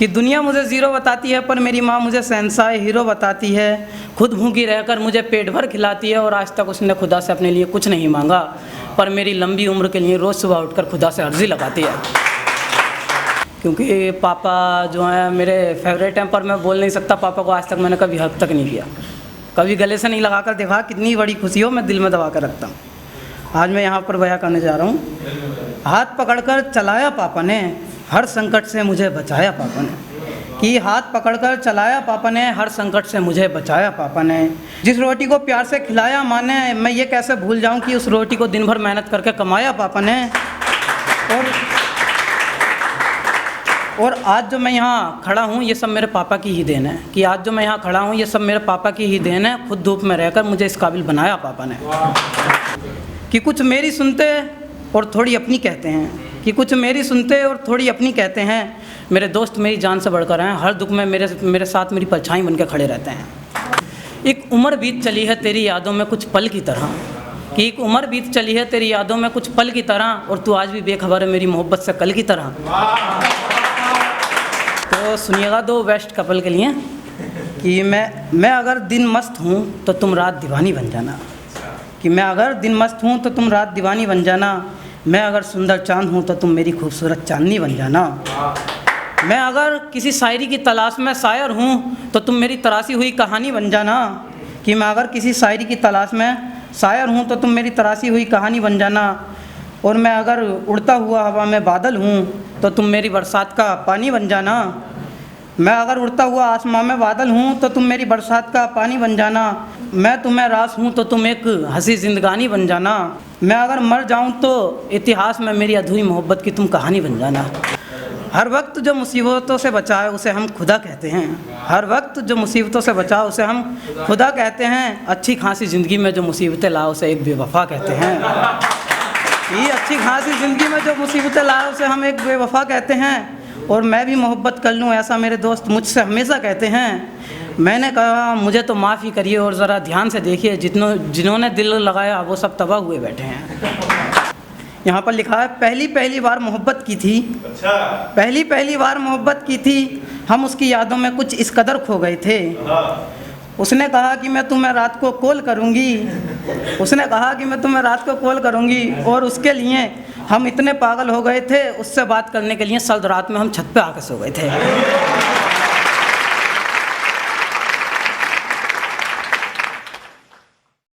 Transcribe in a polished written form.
कि दुनिया मुझे ज़ीरो बताती है पर मेरी माँ मुझे शहंशाह हीरो बताती है। खुद भूखी रहकर मुझे पेट भर खिलाती है और आज तक उसने खुदा से अपने लिए कुछ नहीं मांगा, पर मेरी लंबी उम्र के लिए रोज़ सुबह उठकर खुदा से अर्जी लगाती है। क्योंकि पापा जो हैं मेरे फेवरेट हैं, पर मैं बोल नहीं सकता पापा को आज तक मैंने कभी हक तक नहीं किया, कभी गले से नहीं लगा कर देखा। कितनी बड़ी खुशी हो मैं दिल में दबा कर रखता हूँ। आज मैं यहाँ पर बयां करने जा रहा हूँ। हाथ पकड़कर चलाया पापा ने, हर संकट से मुझे बचाया पापा ने। कि हाथ पकड़कर चलाया पापा ने, हर संकट से मुझे बचाया पापा ने। जिस रोटी को प्यार से खिलाया माँ ने, मैं ये कैसे भूल जाऊँ कि उस रोटी को दिन भर मेहनत करके कमाया पापा ने। और आज जो मैं यहाँ खड़ा हूँ ये सब मेरे पापा की ही देन है। कि आज जो मैं यहाँ खड़ा हूँ ये सब मेरे पापा की ही देन है। खुद धूप में रहकर मुझे इस काबिल बनाया पापा ने। कि कुछ मेरी सुनते और थोड़ी अपनी कहते हैं, कि कुछ मेरी सुनते और थोड़ी अपनी कहते हैं। मेरे दोस्त मेरी जान से बढ़कर हैं, हर दुख में मेरे साथ मेरी परछाई बन के खड़े रहते हैं। एक उम्र बीत चली है तेरी यादों में कुछ पल की तरह, कि एक उम्र बीत चली है तेरी यादों में कुछ पल की तरह, और तू आज भी बेखबर है मेरी मोहब्बत से कल की तरह। तो सुनिएगा दो बेस्ट कपल के लिए कि मैं अगर दिन मस्त हूँ तो तुम रात दीवानी बन जाना। कि मैं अगर दिन मस्त हूँ तो तुम रात दीवानी बन जाना। मैं अगर सुंदर चांद हूँ तो तुम मेरी खूबसूरत चांदनी बन जाना। मैं अगर किसी शायरी की तलाश में शायर हूँ तो तुम मेरी तराशी हुई कहानी बन जाना। कि मैं अगर किसी शायरी की तलाश में शायर हूँ तो तुम मेरी तराशी हुई कहानी बन जाना। और मैं अगर उड़ता हुआ हवा में बादल हूँ तो तुम मेरी बरसात का पानी बन जाना। मैं अगर उड़ता हुआ आसमां में बादल हूँ तो तुम मेरी बरसात का पानी बन जाना। मैं तुम्हें रास हूँ तो तुम एक हंसी जिंदगानी बन जाना। मैं अगर मर जाऊँ तो इतिहास में मेरी अधूरी मोहब्बत की तुम कहानी बन जाना। हर वक्त जो मुसीबतों से बचाए उसे हम खुदा कहते हैं। हर वक्त जो मुसीबतों से बचाए उसे हम खुदा कहते हैं। अच्छी खासी ज़िंदगी में जो मुसीबतें लाए उसे एक बेवफा कहते हैं। ये अच्छी खासी ज़िंदगी में जो मुसीबतें लाए उसे हम एक बेवफा कहते हैं। और मैं भी मोहब्बत कर लूँ ऐसा मेरे दोस्त मुझसे हमेशा कहते हैं। मैंने कहा मुझे तो माफ़ी करिए और ज़रा ध्यान से देखिए, जिन्होंने दिल लगाया वो सब तबाह हुए बैठे हैं। यहाँ पर लिखा है पहली बार मोहब्बत की थी। अच्छा। पहली बार मोहब्बत की थी, हम उसकी यादों में कुछ इस कदर खो गए थे। उसने कहा कि मैं तुम्हें रात को कॉल करूँगी। उसने कहा कि मैं तुम्हें रात को कॉल करूँगी, और उसके लिए हम इतने पागल हो गए थे, उससे बात करने के लिए सर्द रात में हम छत पे आकर सो गए थे।